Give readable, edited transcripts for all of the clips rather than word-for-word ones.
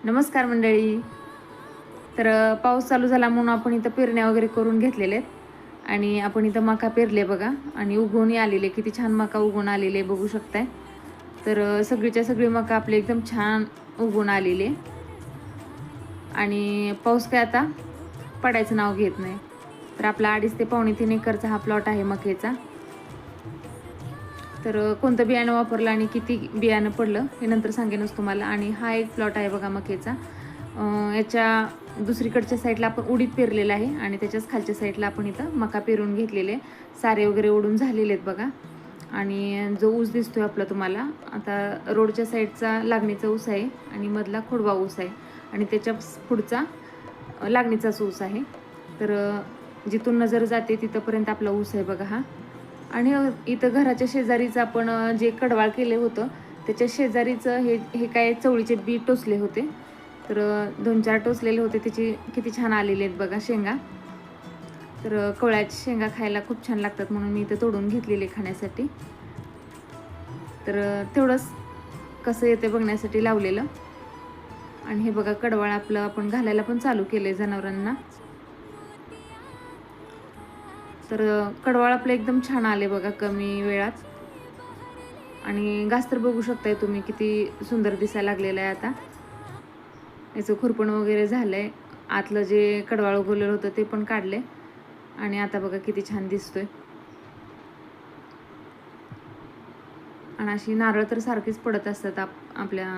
नमस्कार मंडळी. तर पाऊस चालू झाला म्हणून आपण इथं पेरण्या वगैरे करून घेतलेले आहेत आणि आपण इथं मका पेरले बघा आणि उगवूनही आलेले, किती छान मका उगवून आलेले बघू शकताय. तर सगळीच्या सगळी मका आपले एकदम छान उगवून आलेले आणि पाऊस काय आता पडायचं नाव घेत नाही. तर आपला 2.5 ते पावणे 3 एकरचा हा प्लॉट आहे मकेचा. तर कोणतं बियाणं वापरलं आणि किती बियाणं पडलं हे नंतर सांगेनच तुम्हाला. आणि हा एक प्लॉट आहे बघा मकेचा. याच्या दुसरीकडच्या साईडला आपण उडीद पेरलेलं आहे आणि त्याच्याच खालच्या साईडला आपण इथं मका पेरून घेतलेले, सारे वगैरे ओढून झालेले आहेत बघा. आणि जो ऊस दिसतोय आपला तुम्हाला, आता रोडच्या साईडचा लागणीचा ऊस आहे आणि मधला खोडवा ऊस आहे आणि त्याच्या पुढचा लागणीचाच ऊस आहे. तर जिथून नजर जाते तिथंपर्यंत आपला ऊस आहे बघा हा. आणि इथं घराच्या शेजारीच आपण जे कडवाळ केले होतं त्याच्या शेजारीचं हे काय चवळीचे बी टोचले होते. तर 2-4 टोचलेले होते, त्याची किती छान आलेले आहेत बघा शेंगा. तर कवळ्याच्या शेंगा खायला खूप छान लागतात म्हणून मी इथं तोडून घेतलेले खाण्यासाठी. तर तेवढंच कसं येते बघण्यासाठी लावलेलं. आणि हे बघा कडवाळ आपलं आपण घालायला पण चालू केले जनावरांना. तर कडवाळ आपले एकदम छान आले बघा कमी वेळात. आणि घास तर बघू शकताय तुम्ही किती सुंदर दिसायला लागलेलं आहे. आता याचं खुरपण वगैरे झालंय, आतलं जे कडवाळ उगवलेलं होतं ते पण काढले आणि आता बघा किती छान दिसतोय. आणि अशी नारळ तर सारखीच पडत असतात आपल्या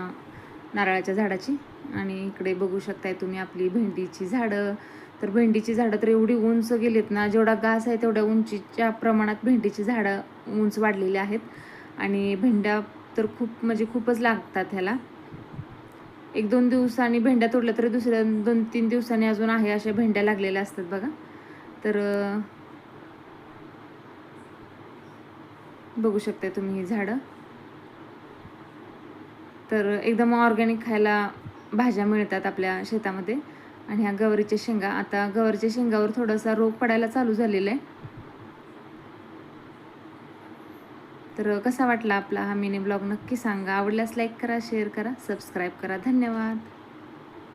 नारळाच्या झाडाची. आणि इकडे बघू शकताय तुम्ही आपली भेंडीची झाडं. तर भेंडीची झाडं तर एवढी उंच गेलीत ना, जेवढा घास आहे तेवढ्या उंचीच्या प्रमाणात भेंडीची झाडं उंच वाढलेली आहेत. आणि भेंड्या तर खूप म्हणजे खूपच लागतात ह्याला. 1-2 दिवसांनी भेंड्या तोडल्या तरी दुसऱ्या 2-3 दिवसांनी अजून आहे अशा भेंड्या लागलेल्या असतात बघा. तर बघू शकता तुम्ही ही झाडं. तर एकदम ऑर्गॅनिक खायला भाज्या मिळतात आपल्या शेतामध्ये. आणि ह्या गवारीच्या शेंगा, आता गवारीच्या शेंगावर थोडासा रोग पडायला चालू झालेला आहे. तर कसा वाटला आपला हा मिनी ब्लॉग नक्की सांगा. आवडल्यास लाईक करा, शेअर करा, सबस्क्राईब करा. धन्यवाद.